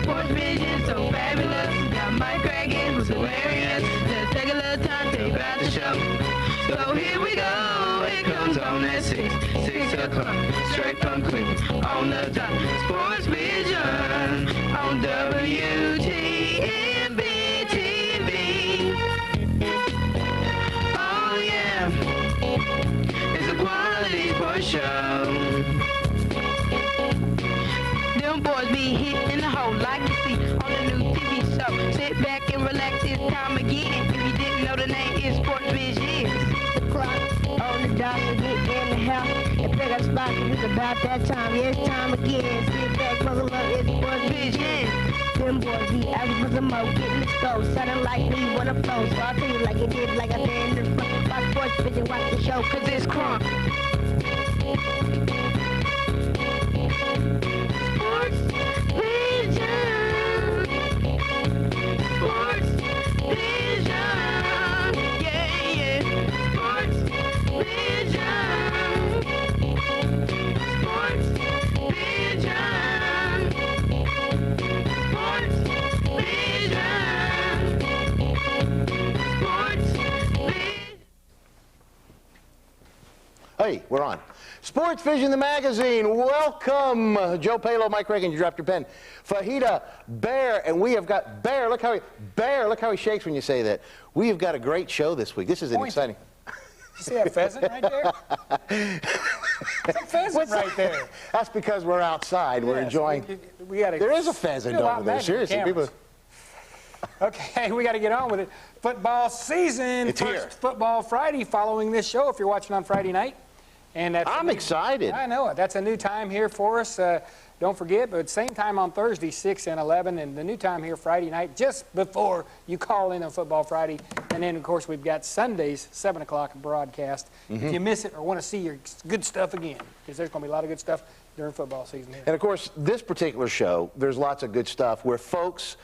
SportsVision, so fabulous. Got Mike Cragen, who's hilarious. Just take a little time, take back the show. So here we go. It comes on at 6 o'clock. Straight from Cleveland, on the top. SportsVision on WTMB TV. Oh yeah, it's a quality sports show. Them boys be hitting the hole like you see on the new TV show. Sit back and relax, it's time again. If you didn't know, the name is SportsVision. The clock on the dot to get in the house and pick up spots. It's about that time. Yeah, it's time again. Sit back, buckle up, it's SportsVision. Them boys be asking for some more, getting the scope, sounding like me wanna flow. So I'll tell you like it did, like I said in the front. Watch SportsVision, watch the show, cause it's crunk. Hey, we're on. SportsVision, the magazine. Welcome. Joe Palo, Mike Reagan, you dropped your pen. Fajita, Bear, and we have got Bear. Look how he shakes when you say that. We have got a great show this week. This is an exciting. You see that pheasant right there? It's a pheasant right there. That's because we're outside. We're enjoying. There is a pheasant over there. Seriously, people. Okay, we got to get on with it. Football season. It's here. First Football Friday following this show if you're watching on Friday night. And that's I'm excited. I know it. That's a new time here for us. Don't forget, but same time on Thursday, 6 and 11, and the new time here Friday night, just before you call in on Football Friday. And then, of course, we've got Sundays, 7 o'clock broadcast. If you miss it or want to see your good stuff again, because there's going to be a lot of good stuff during football season here. And, of course, this particular show, there's lots of good stuff where folks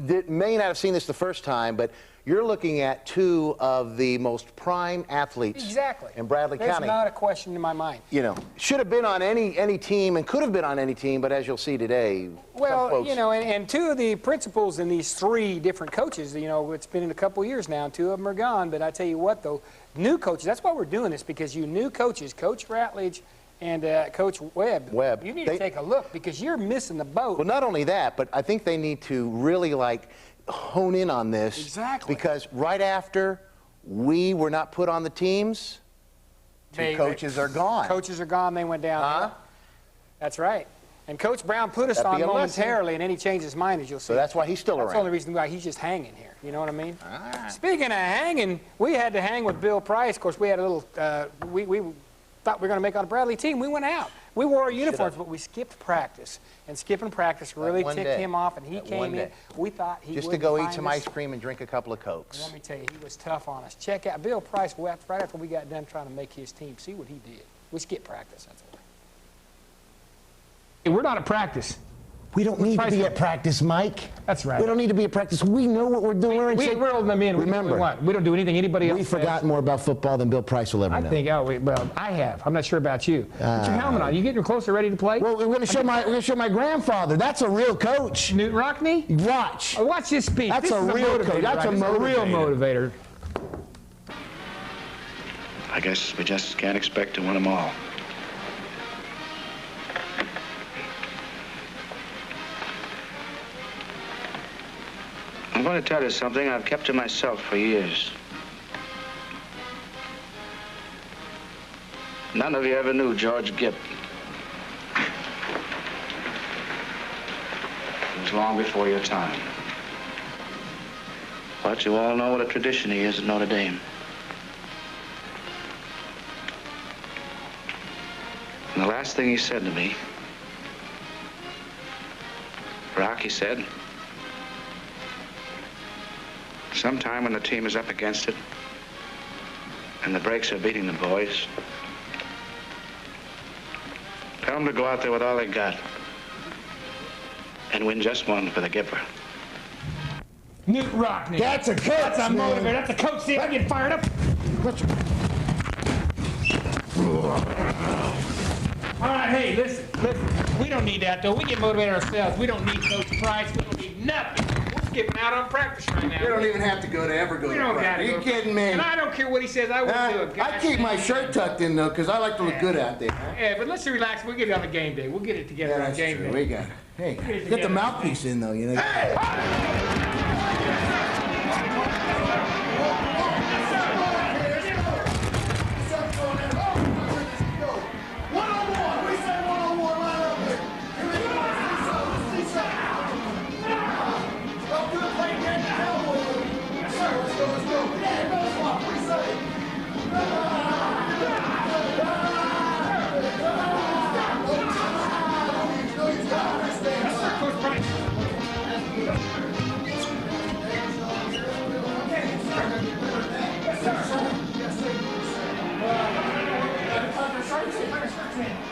that may not have seen this the first time, but you're looking at two of the most prime athletes in Bradley County. There's not a question in my mind. You know, should have been on any team and could have been on any team, but as you'll see today, well, you know, and two of the principals in these three different coaches, you know, it's been in a couple years now, two of them are gone, but I tell you what, though, new coaches, that's why we're doing this, because you new coaches, Coach Ratledge and Coach Webb, you need to take a look because you're missing the boat. Well, not only that, but I think they need to really, like, hone in on this. Exactly. Because right after we were not put on the teams, two coaches are gone. Coaches are gone. They went down. That's right. And Coach Brown put us on momentarily, and then he changed his mind, as you'll see. So that's why he's still around. That's the only reason why he's just hanging here. You know what I mean? Speaking of hanging, we had to hang with Bill Price. Of course, we had a little, we thought we were going to make on a Bradley team. We went out. We wore our uniforms, but we skipped practice. And skipping practice really ticked him off, and he came in. We thought he would just to go eat some ice cream and drink a couple of Cokes. Let me tell you, he was tough on us. Check out Bill Price right after we got done trying to make his team. See what he did. We skipped practice, that's all. Hey, we're not at practice. We don't need to be at practice, Mike. That's right. We don't need to be at practice. We know what we're doing. We're holding them in. Remember, we don't do anything anybody else we've forgotten more about football than Bill Price will ever know. I think, well, I have. I'm not sure about you. Put your helmet on. You getting closer, ready to play? Well, we're going to show my grandfather. That's a real coach. Newt Rockney? Watch. Oh, watch his speech. That's a real coach. That's a real motivator. I guess we just can't expect to win them all. I'm going to tell you something I've kept to myself for years. None of you ever knew George Gipp. It was long before your time. But you all know what a tradition he is at Notre Dame. And the last thing he said to me, Rock, he said, sometime when the team is up against it and the breaks are beating the boys, tell them to go out there with all they got and win just one for the Gipper. Newt Rockney. That's a coach. That's a motivator. That's a coach. See, I get fired up. All right, hey, listen. We don't need that, though. We get motivated ourselves. We don't need Coach Price. We don't need nothing. We're skipping out on practice right now. You don't even have to go to practice. We don't got to. Are you kidding me? And I don't care what he says. I wouldn't do it. I keep my shirt tucked in, though, because I like to look good out there. Yeah, but let's relax. We'll get it on the game day. We'll get it together on game day. We got it. Hey, get the mouthpiece in, though, you know. Hey!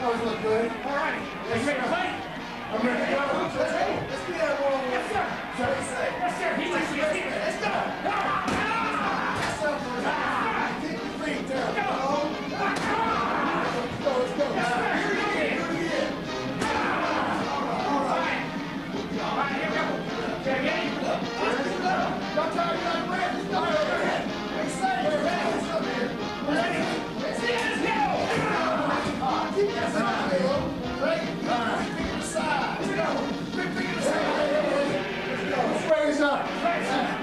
Always look good. All right. Let's make a play. I'm ready to go. Let's get that ball. Yes, sir. Yes, sir. He's like, let's go. Keep your feet down. Go. Let's go. Let's go. Yes, sir. Here we go. All right. All right, here we go. Okay, ready? Don't tell me I'm ready. Let's go. Let's say you're ready. Let's go here. Ready? Let's go. Keep that side, Bill. Right? All right. Pick it aside. Let's go. Pick it aside. Let's go. Raise up. Raise up.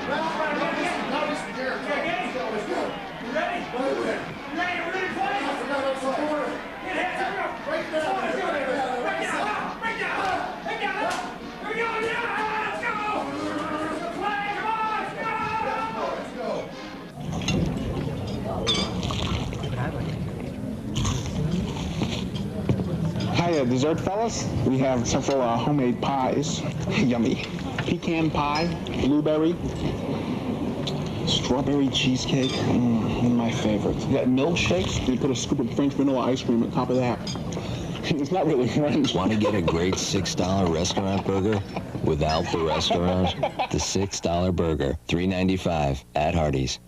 Now this is Derek. Okay, let's go. Let's go. You ready? Go ahead. You ready? We're ready to play? I forgot how to play. Get ahead. Here we go. Break down. Let's go. Break down. Break down. Break down. Here we go. Yeah. Let's go. Let's play. Come on. Let's go. Hiya, dessert fellas. We have several homemade pies. Yummy. Pecan pie, blueberry, strawberry cheesecake, one of my favorites. You got milkshakes, and you put a scoop of French vanilla ice cream on top of that. It's not really French. Want to get a great $6 restaurant burger without the restaurant? The $6 burger, $3.95 at Hardee's.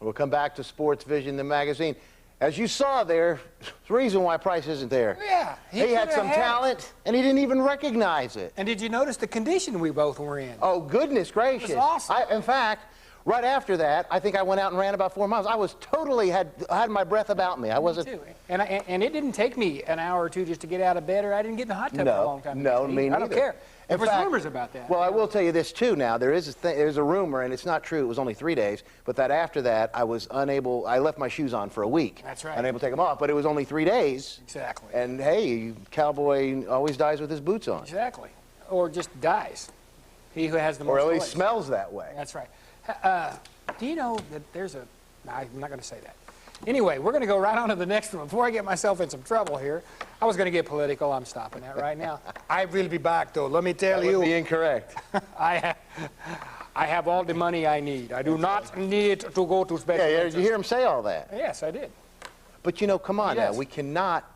We'll come back to SportsVision, the magazine. As you saw there, there's a reason why Price isn't there. Yeah. He had some talent, and he didn't even recognize it. And did you notice the condition we both were in? Oh, goodness gracious. It was awesome. In fact, right after that, I think I went out and ran about 4 miles. I was totally, had my breath about me. I wasn't. Me too. And it didn't take me an hour or two just to get out of bed, or I didn't get in the hot tub for a long time. No, me neither. I don't care. There was rumors about that. Well, I will tell you this, too, now. There's a rumor, and it's not true. It was only 3 days. But that after that, I was unable. I left my shoes on for a week. That's right. Unable to take them off. But it was only 3 days. Exactly. And, hey, cowboy always dies with his boots on. Exactly. Or just dies. He who has the most Or at least voice. smells that way. That's right. Do you know that there's a... No, I'm not going to say that. Anyway, we're going to go right on to the next one. Before I get myself in some trouble here, I was going to get political. I'm stopping that right now. I will be back, though. Let me tell you. That would be incorrect. I have all the money I need. I do not need to go to special. Yeah, did you hear him say all that? Yes, I did. But, you know, come on Yes. now. We cannot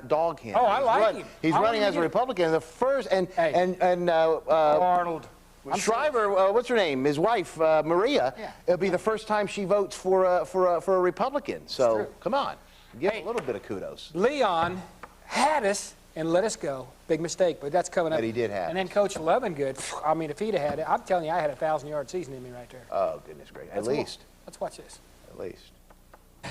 dog him. Oh, I like him. He's running as a Republican. The first, Arnold. Shriver, what's her name? His wife, Maria. Yeah. It'll be the first time she votes for a Republican. So come on, give a little bit of kudos. Leon had us and let us go. Big mistake, but that's coming up. But he did have And then Coach Lovingood. I mean, if he'd have had it, I'm telling you, I had a 1,000-yard season in me right there. Oh goodness gracious! At least. Let's watch this. At least.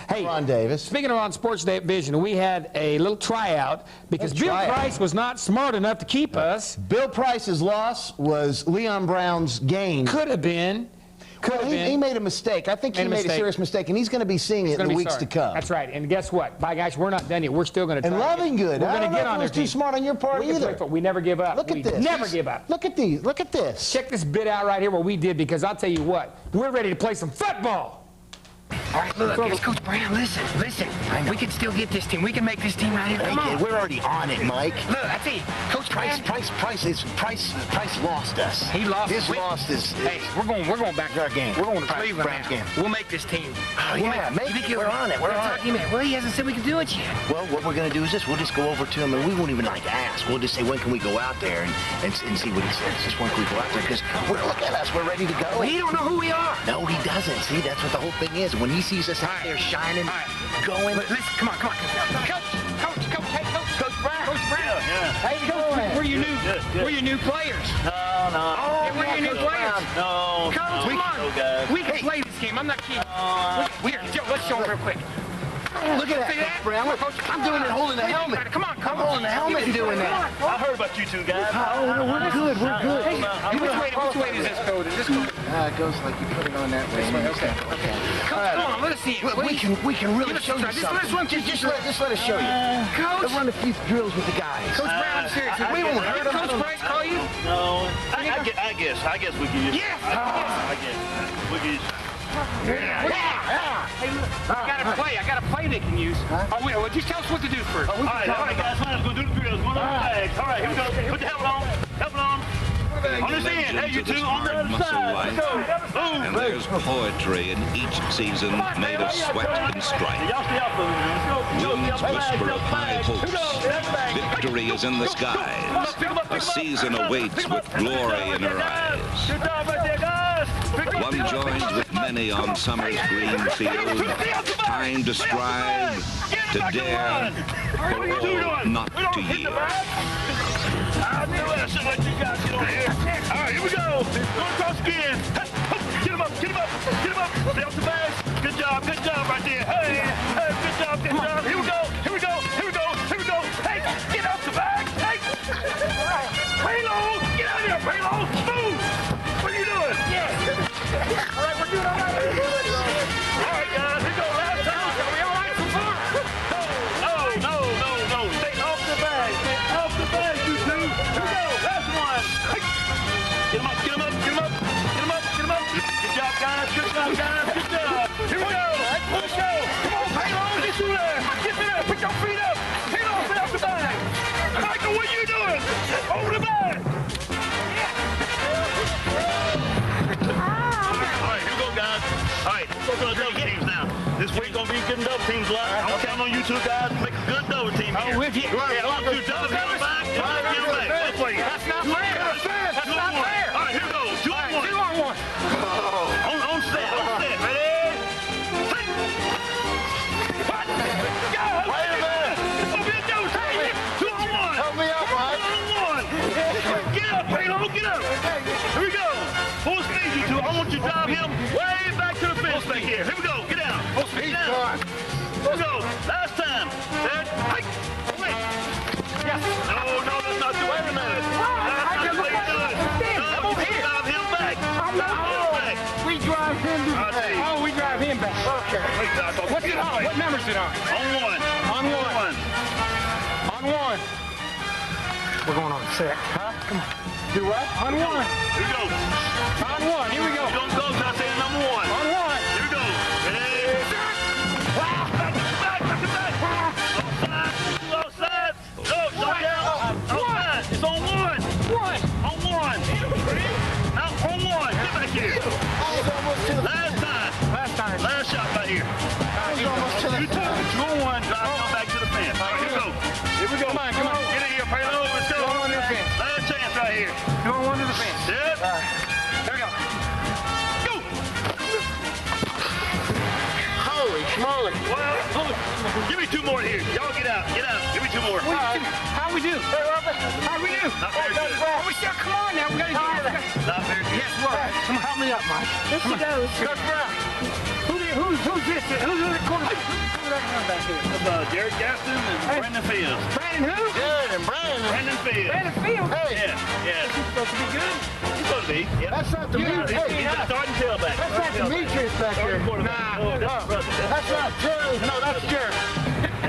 Hey, Ron Davis. Speaking of on SportsVision, we had a little tryout because Bill Price was not smart enough to keep us. Bill Price's loss was Leon Brown's gain. Could have been. He made a mistake. I think he made a serious mistake, and he's going to be seeing it in the weeks to come. That's right. And guess what? Bye, guys. We're not done yet. We're still going to try. And Lovingood. We're going to get on there. Too smart on your part either. We never give up. Look at this. Never give up. Look at these. Look at this. Check this bit out right here what we did, because I'll tell you what. We're ready to play some football. All right, look, here's Coach Brown. Listen. We can still get this team. We can make this team right here. Come on. We're already on it, Mike. Look, I tell you, Coach Price lost us. He lost. His loss is. Hey, we're going back to our game. We're going to Cleveland Brown's now. game. We'll make this team. Oh, yeah, maybe. We're on it. We're on it. Well, he hasn't said we can do it yet. Well, what we're going to do is this. We'll just go over to him, and we won't even ask. We'll just say, when can we go out there and see what he says. Just when can we go out there? Because look at us. We're ready to go. Well, he don't know who we are. No, he doesn't. See, that's what the whole thing is. When he sees us out there shining, going. Listen, come on. Coach, hey, Coach Brown. Coach Brown. Yeah. How you doing? We're your new players. No. Oh, we're your new players. No. Coach, come on. guys. We can play this game. I'm not kidding. Here, Joe, let's show them real quick. Look at that, Coach Brown. I'm doing it holding the helmet. Come on. I'm holding the helmet and doing that. I heard about you two guys. Oh, no, we're good. Which way does this go? Does this go? It goes like you put it on that way. Okay. Coach, come on, let us see it. We can really show you something. Just let us show you. Coach. We'll run a few drills with the guys. Coach Brown, seriously. We won't hurt them. Coach Price call you? No. I guess we can use. Yes. I guess we can use. I got a play they can use. Oh, wait, well, just tell us what to do first. All right, guys, let's go do the drills. One of the bags. All right, here we go. Put the helmet on. On this end. Hey, you two, on the other side. Let's go. And there's poetry in each season made of sweat and strife. Y'all stay off of it. Winds whisper of high hopes. Victory is in the skies. A season awaits with glory in her eyes. Good job right there, guys. One joins with many on summer's green field. Time to strive, to dare, for all not to yield. I knew it. I should let you guys get on here. All right, here we go. Going across again. Get him up. Stay off the bags. Good job right there. Hey, good job. Here we go. Hey, get off the bag. Hey. Payload, get out of here, Payload. Move. What are you doing? All right, we're doing all right. All right, guys, here we go. Last time. Are we all right so far? No. Stay off the bag. You two. Here we go. Last one. Hey. Get him up. Good job, guys. Good job. Here we go. Let's go. Come on, Payload. Get through there. Get there. Put your feet up. Payload, stay off the bag. Michael, what are you doing? Over the bag. All right, here we go, guys. All right, we're going to double teams now. This week's going to be good in double teams a lot. I'm counting on you two guys to make a good double team here. With you. Yeah, I'll do double team back. Let's play. That's not fair. That's not fair. All right, here we go. 2 on 1. 2 on 1. On set. Ready? Hey. What? Go. Wait a minute. It's going to be a double team. 2 on 1. Help me out, Mike. 2 on 1. Get up, Payload. Get up. Here we go. Full speed, you two. I want you to drive him way back to the fence back here. Here we go. Get down. Full speed. Down. Here we go. Last time. Set. Hike. Wait. Yes. No, that's not the way. Wait a minute. Last time, way to do it. No, drive him back. We drive him back. Oh, we drive him back. Okay. What's it on? What number's it on? On 1. On 1. On 1. We're going on 6. Huh? Come on. Do what? On 1. Here we go. On 1. Here we go. Don't go till I say number 1. On 1. Here we go. Ready? Back. Outside. Go, jump down. Outside. It's on 1. On 1. Now on 1. Get back here. Last time. Last shot right here. You two. 2 on 1. Drive on back to the fence. All right, here we go. Come on. Get in here, Payload. Let's go. 2 on 1 to the fence. Last chance right here. 2 on 1 to the fence. Yep. There we go. Go. Holy schmoly. Well, give me 2 more here. Y'all get out. Give me 2 more. How we do? How we do? Not very good. Oh, we still, come on now. We got to do it. Not very good. Yes, right. Come on, help me up, Mike. There she goes. Coach Brown. Who's this? Who's the quarterback? Who's that one back here? Jared Gaston and Brandon Fields. Brandon who? Good, and Brandon. Brandon Fields. Brandon Fields. Hey. Yeah. He's supposed to be good. He's supposed to be. Yep. That's not the He's Demetrius. the starting tailback. That's not Demetrius back here. Nah. That's not Jerry. No, that's Jerry.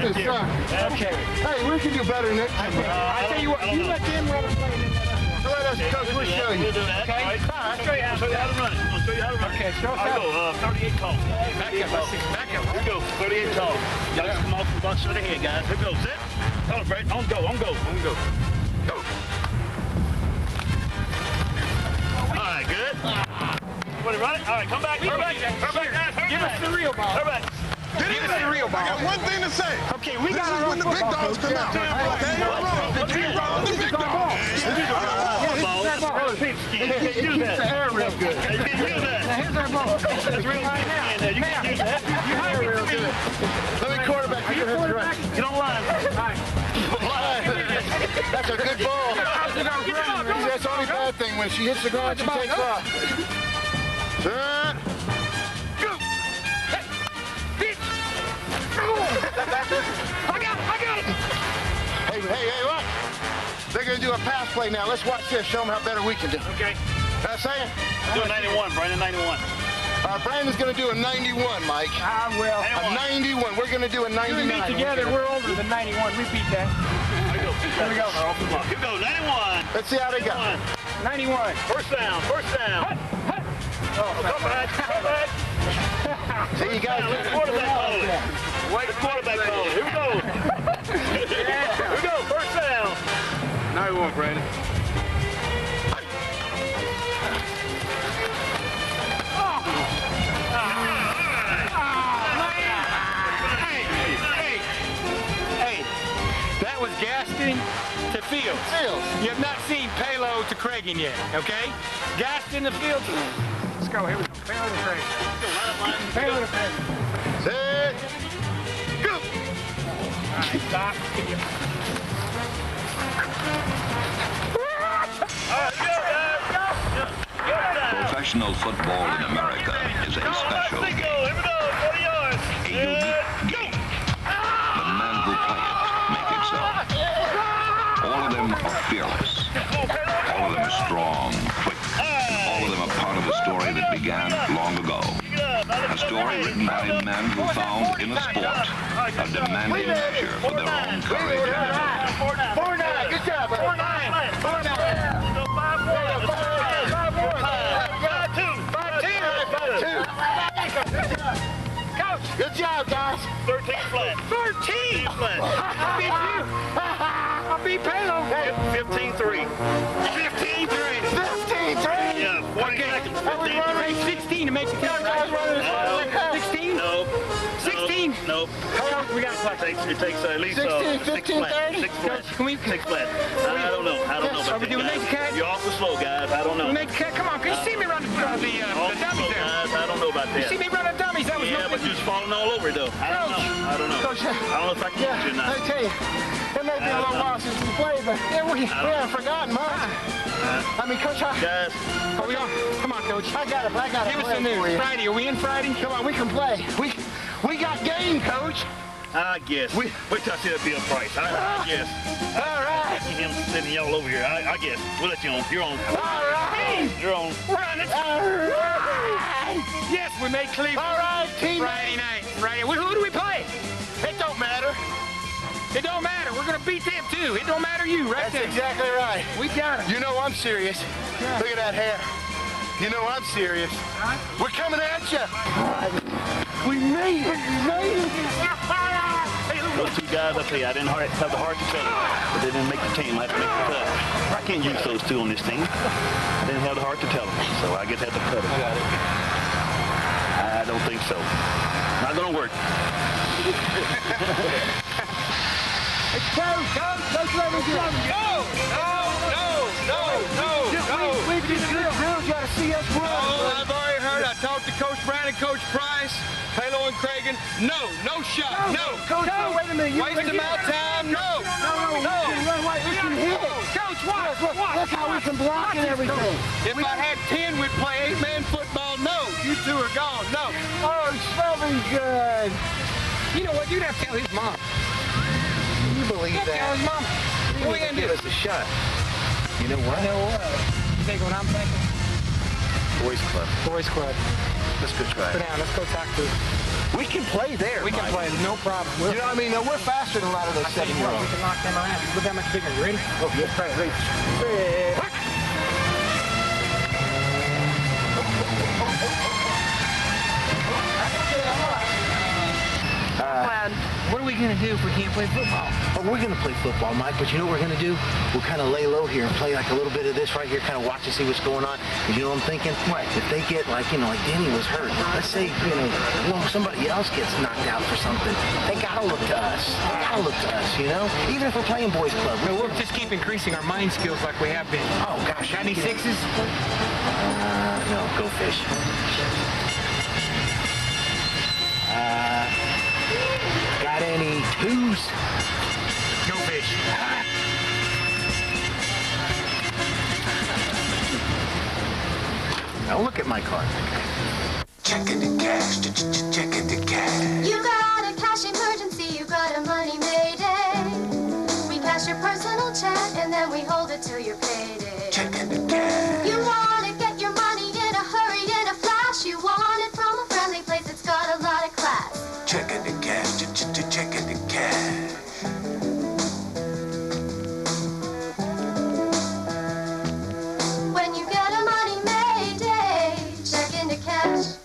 His son. Okay. Hey, we can do better next time. I tell you what, you let them run and play in Let us, Coach, we'll show you. We'll do that. Okay. All right. I'll show you how to run it. I'll show you how to run it. Okay, show us I'll how. go 38 calls. Back up. Here we go. 38 calls. Y'all just come off the bus to the head, guys. Here we go. Sit. Hold on, Brad. On go. Go. All right, good. Want to run it? All right, come back. Hurry back, guys. Give us the real ball. Hurry back. Give us the real ball. I got one thing to say. Okay, we got This is when the big dogs come out. Okay? The big dogs, the big dogs. You can't use that. It's the air real good. You can't use that. Now here's our ball. That's real good. You can't use that. Let me quarterback. Get on the line. That's a good ball. That's the only bad thing. When she hits the ground, she takes off. I got it. Hey, look. They're going to do a pass play now. Let's watch this. Show them how better we can do. Okay. That's saying? Do a 91, Brandon, 91. Brandon's going to do a 91, Mike. I will. A 91. We're going to do a 99. You and me together, we're over the 91. We beat that. Here we go. Here we go. 91. Let's see how they go. 91. First down. Come back. See, you guys. Let's quarterback hold. Wait, the quarterback hold. Here we go. Here we go. First down. 91, Brandon. That was Gaston to Fields. You have not seen Palo to Cragen yet, okay? Gaston to Fields. Let's go. Here we go. Palo to Cragen. Palo to Cragen. Set. Go. All right, stop. Professional football in America is a special game. Here we go. 40 yards. A unique game. The men who play it make it so. All of them are fearless. All of them are strong, quick. All of them are part of a story that began long ago. A story written by men who found in a sport a demanding measure for their own courage and ability. 4-9. Good job, buddy. 4-9. 5-2. Good job, guys. 13 flat. 13 flat. I beat you. I beat Palo. 15-3. 15-3. 15-3. Yeah, 40 seconds. 15-3. 16 to make the count. 16? No. 16? Nope. We got to play. It takes at least 16, 6 15, flat. 30? 6 flat. Can we? 6 flat. I don't know. I don't know Are about we that, doing guys. naked cat? You're awful slow, guys. I don't know. Make the cat. Come on. Can you see me run the dummies Awful slow, there? guys. I don't know about You that. see me run the dummies? That was Yeah, no but you're falling all over it, though. I don't know. I don't know. Coach, I don't know if I can get you or not. I tell you, it may be a little while since we played, but we haven't forgotten much. I mean, Coach, Guys, are we on? Come on, Coach. I got it. Give us the news. Friday. Are we in Friday? Come on, we can play. We got game, Coach. I guess. Wait till I see that Bill Price. I guess. All right. I see him sitting y'all over here. I guess. We'll let you on. You're on. All right. You're on. Run it. All right. Yes, we made Cleveland. All right, team. Friday night. Friday. Who do we play? It don't matter. It don't matter. We're going to beat them, too. It don't matter you, right That's there. exactly right. We got it. You know I'm serious. Yeah. Look at that hair. You know I'm serious. We're coming at you. We made it. Hey, those two guys, I tell you, I didn't have the heart to tell them, but they didn't make the team. I had to make the cut. I can't use those two on this team. I didn't have the heart to tell them, so I guess I had to cut them. I don't think so. Not gonna work. Let's let me go. We did good drills. You got to see us run. Oh, I've already heard. I talked to Coach Brandon, Coach Price, Halo and Cragen. No shot. No. Coach, wait a minute. Wasting my time. No. We can hit it. Coach, watch. Look how we can block and everything. If I had 10, we'd play 8-man football. No. You two are gone. No. Oh, smelling good. You know what? You'd have to tell his mom. You believe Tell that? his mom. What are we going to do? Give us a shot. You know what? You think what I'm thinking? Boys Club. Boys Club. Let's go try Go it. down. Let's go talk to him. We can play there, We can Mike. play. No problem. You know what I mean? No, we're faster than a lot of those I tell you what, we 7-year-olds. can knock them around. Look how much bigger. You ready? Oh, yes, ready. What are we going to do if we can't play football? Oh, we're going to play football, Mike, but you know what we're going to do? We'll kind of lay low here and play like a little bit of this right here, kind of watch and see what's going on. And you know what I'm thinking? What? If they get, like Denny was hurt. Let's say, somebody else gets knocked out for something. They got to look to us. Even if we're playing boys club. We'll just keep increasing our mind skills like we have been. Oh, gosh. Got any sixes? No, go fish. Who's? Go fish. Now look at my card. Checking the cash, checking the cash. You got a cash emergency, you got a money mayday. We cash your personal check and then we hold it till your payday. Checking the cash. You want to get your money in a hurry, in a flash. You want it from a friendly place, it's got a lot of class. Checking the cash, checking the cash. When you get a money mayday, check into cash.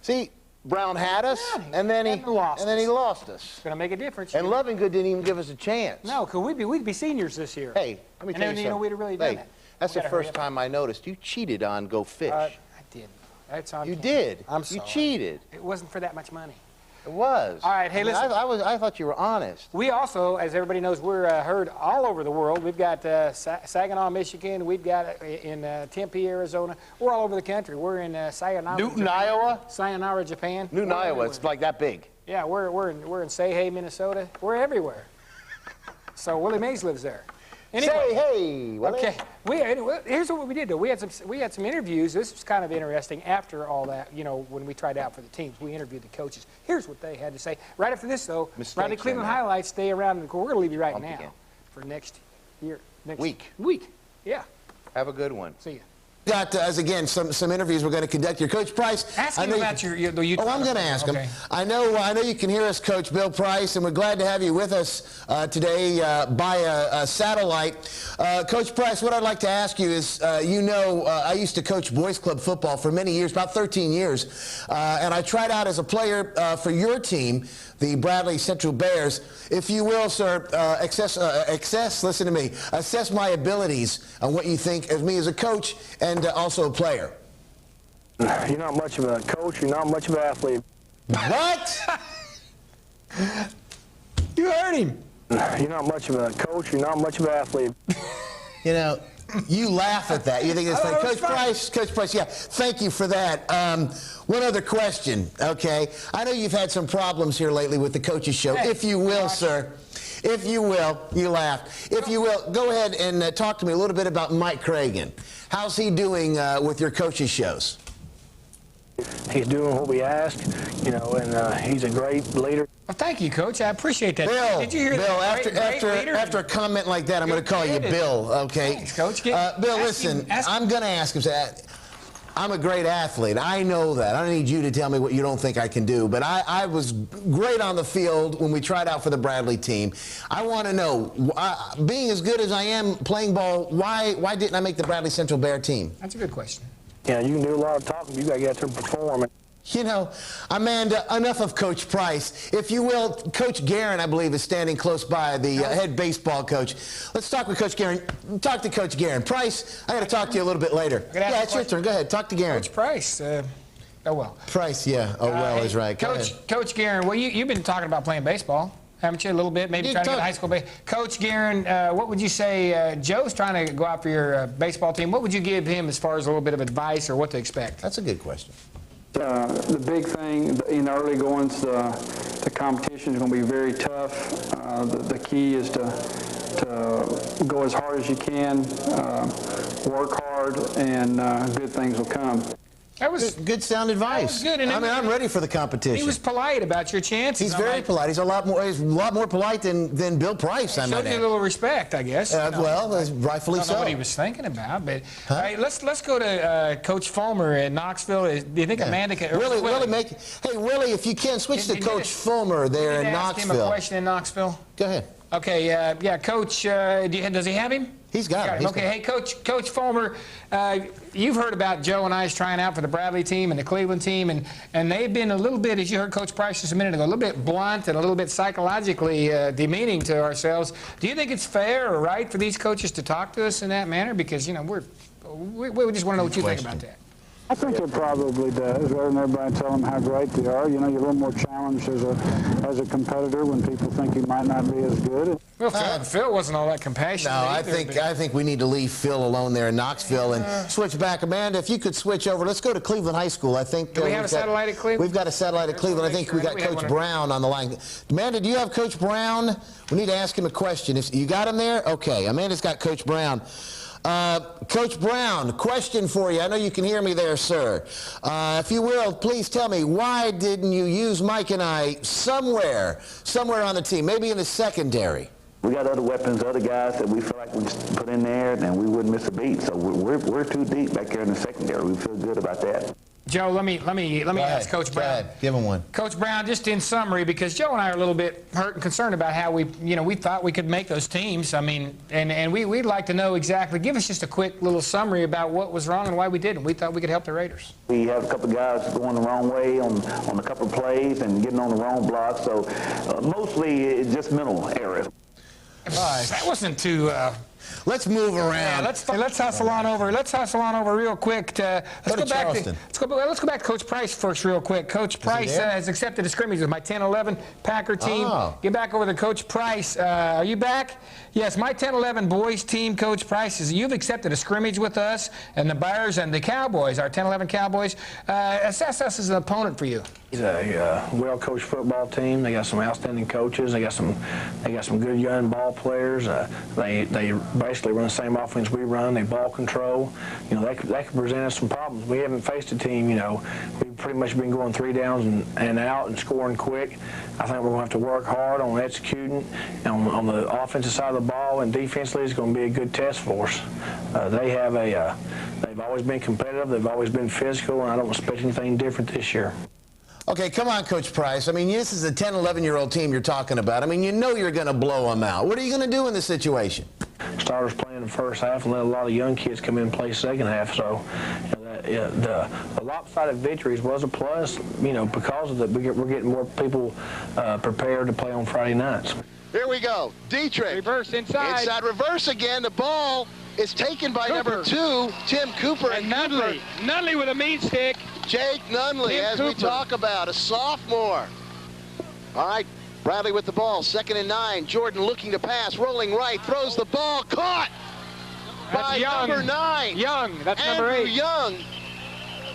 See, Brown had us, and then he lost us. It's going to make a difference. And Loving Good didn't even give us a chance. No, because we'd be seniors this year. Hey, let me tell you something. And then, we'd have really done that. That's the first time I noticed you cheated on Go Fish. I did. That's on You camera. did. I'm sorry. You cheated. It wasn't for that much money. It was. All right, hey, listen. I thought you were honest. We also, as everybody knows, we're heard all over the world. We've got Saginaw, Michigan. We've got in Tempe, Arizona. We're all over the country. We're in Sayonara, Newton, Japan. Iowa? Sayonara, Japan. Newton, Iowa. It's like that big. Yeah, we're in Sayhay, Minnesota. We're everywhere. So Willie Mays lives there. Anyway, Say hey, Willie. Okay. Here's what we did though. We had some interviews. This was kind of interesting. After all that, you know, when we tried out for the teams, we interviewed the coaches. Here's what they had to say. Right after this, though, Bradley Cleveland highlights. Stay around, and we're going to leave you right now for next year, next week. Yeah. Have a good one. See you. Got, as again, some interviews we're going to conduct here. Coach Price. Ask him about your I'm going to ask him. Okay. I know you can hear us, Coach Bill Price, and we're glad to have you with us today by a satellite. Coach Price, what I'd like to ask you is, I used to coach boys club football for many years, about 13 years, and I tried out as a player for your team, the Bradley Central Bears. If you will, sir, listen to me, assess my abilities on what you think of me as a coach and also a player. You're not much of a coach. You're not much of an athlete. What? You heard him. You're not much of a coach. You're not much of an athlete. You know, you laugh at that. You think it's funny. Coach Price, yeah, thank you for that. One other question, okay? I know you've had some problems here lately with the coaches show. Hey, if you will, sir, if you will, you laughed. If you will, go ahead and talk to me a little bit about Mike Cragen. How's he doing with your coaches shows? He's doing what we ask, you know, and he's a great leader. Well, thank you, Coach. I appreciate that. Bill, Did you hear Bill, after a comment like that, I'm going to call you Bill, okay? Thanks, Coach. Bill, listen, I'm going to ask him that. I'm a great athlete. I know that. I don't need you to tell me what you don't think I can do. But I was great on the field when we tried out for the Bradley team. I want to know, being as good as I am playing ball, why didn't I make the Bradley Central Bear team? That's a good question. Yeah, you can do a lot of talking. You got to get out there and perform. You know, Amanda, enough of Coach Price. If you will, Coach Guerin, I believe, is standing close by, the head baseball coach. Let's talk with Coach Guerin. Talk to Coach Guerin. Price, I got to talk to you a little bit later. Yeah, it's your turn. Go ahead. Talk to Guerin. Coach Price. Oh, well. Price, yeah. Oh, well is right. Coach Guerin, well, you've been talking about playing baseball, haven't you, a little bit? Maybe trying to get high school baseball. Coach Guerin, what would you say? Joe's trying to go out for your baseball team. What would you give him as far as a little bit of advice or what to expect? That's a good question. The big thing in the early goings, the competition is going to be very tough. The key is to go as hard as you can, work hard, and good things will come. That was good sound advice. That was good. I mean, I'm ready for the competition. He was polite about your chances. He's very polite. He's a lot more polite than Bill Price. I showed you a little respect, I guess. Well, rightfully so. I don't know what he was thinking about, but all right, let's go to Coach Fulmer in Knoxville. Do you think Amanda can? Willie, if you can switch to Coach Fulmer there in Knoxville. Ask him a question in Knoxville. Go ahead. Okay, yeah, Coach. Does he have him? He's got him. Okay, hey, Coach Fulmer, you've heard about Joe and I's trying out for the Bradley team and the Cleveland team, and they've been a little bit, as you heard Coach Price just a minute ago, a little bit blunt and a little bit psychologically demeaning to ourselves. Do you think it's fair or right for these coaches to talk to us in that manner? Because, you know, we just want to know what you think about that. I think it probably does, rather than everybody tell them how great they are. You know, you're a little more challenged as a competitor when people think you might not be as good. Well, Phil wasn't all that compassionate. No, either, I think we need to leave Phil alone there in Knoxville and switch back. Amanda, if you could switch over, let's go to Cleveland High School. I think do we have a satellite at Cleveland? We've got a satellite at Cleveland. I think we got Coach Brown on the line. Amanda, do you have Coach Brown? We need to ask him a question. You got him there? Okay. Amanda's got Coach Brown. Coach Brown, question for you. I know you can hear me there, sir. If you will, please tell me, why didn't you use Mike and I somewhere on the team, maybe in the secondary? We got other weapons, other guys that we feel like we just put in there, and we wouldn't miss a beat. So we're too deep back there in the secondary. We feel good about that. Joe, let me ask Coach Brown. Give him one. Coach Brown, just in summary, because Joe and I are a little bit hurt and concerned about how we thought we could make those teams. I mean, and we'd like to know exactly. Give us just a quick little summary about what was wrong and why we didn't. We thought we could help the Raiders. We have a couple of guys going the wrong way on a couple of plays and getting on the wrong block. So mostly it's just mental errors. That wasn't too. Let's move around. Yeah, let's hustle on over. Let's hustle on over real quick. Let's go back to Coach Price first, real quick. Coach Price has accepted a scrimmage with my 10-11 Packer team. Get back over to Coach Price. Are you back? Yes, my 10-11 boys team, Coach Price, you've accepted a scrimmage with us and the Bears and the Cowboys, our 10-11 Cowboys. Assess us as an opponent for you. It's a well-coached football team. They got some outstanding coaches. They got some good young ball players. They basically run the same offense we run. They ball control. You know, they could present us some problems. We haven't faced a team. You know, we've pretty much been going 3 downs and out and scoring quick. I think we're going to have to work hard on executing on the offensive side of the ball, and defensively it's going to be a good test for us. They've always been competitive. They've always been physical, and I don't expect anything different this year. Okay, come on, Coach Price. I mean, this is a 10, 11-year-old team you're talking about. I mean, you know you're going to blow them out. What are you going to do in this situation? Starters play in the first half and let a lot of young kids come in and play second half. So the lopsided victories was a plus, you know, because of that. We're getting more people prepared to play on Friday nights. Here we go. Dietrich. Reverse inside. Inside reverse again. The ball is taken by number 2, Tim Cooper. And Nunley. Nunley with a mean stick. Jake Nunley, as we talk about, a sophomore. All right, Bradley with the ball, 2nd and 9. Jordan looking to pass, rolling right, throws the ball, caught by number 9. Young, that's number 8. Young.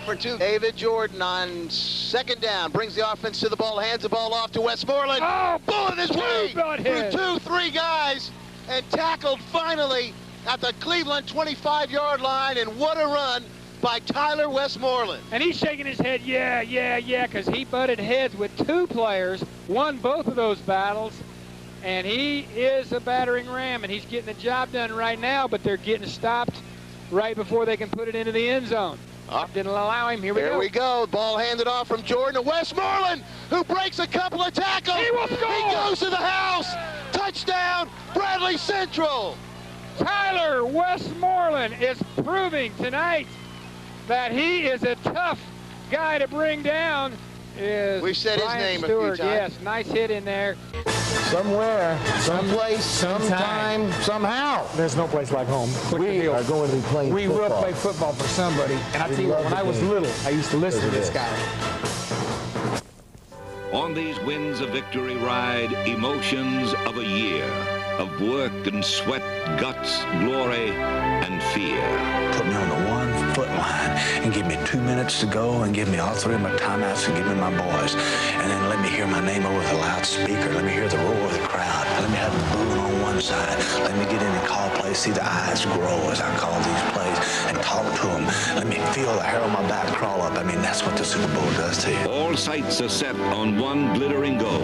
For 2, David Jordan on 2nd down, brings the offense to the ball, hands the ball off to Westmoreland. Oh, bullet his way through 2, 3 guys, and tackled finally at the Cleveland 25-yard line, and what a run by Tyler Westmoreland. And he's shaking his head, yeah, because he butted heads with 2 players, won both of those battles, and he is a battering ram, and he's getting the job done right now, but they're getting stopped right before they can put it into the end zone. Didn't allow him. Here we go. Ball handed off from Jordan to Westmoreland, who breaks a couple of tackles. He will score. He goes to the house. Touchdown, Bradley Central. Tyler Westmoreland is proving tonight that he is a tough guy to bring down. We've said his name Stewart. a few times. Yes, nice hit in there. Somewhere, someplace, sometime, somehow. There's no place like home. We are going to be playing We football. will play football for somebody. And I tell you what, when I was little, I used to listen to this guy. On these winds of victory ride emotions of a year of work and sweat, guts, glory, and fear. Put me on the 1 foot line and give me 2 minutes to go and give me all 3 of my timeouts and give me my boys. And then let me hear my name over the loudspeaker. Let me hear the roar of the crowd. Let me have them booing on one side. Let me get in and call plays, see the eyes grow as I call these plays and talk to them. Let me feel the hair on my back crawl up. I mean, that's what the Super Bowl does to you. All sights are set on one glittering goal.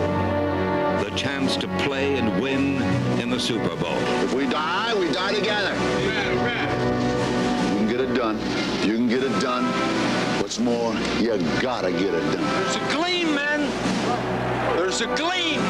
The chance to play and win in the Super Bowl. If we die together. You can get it done. You can get it done. What's more, you gotta get it done. There's a gleam, man. There's a gleam.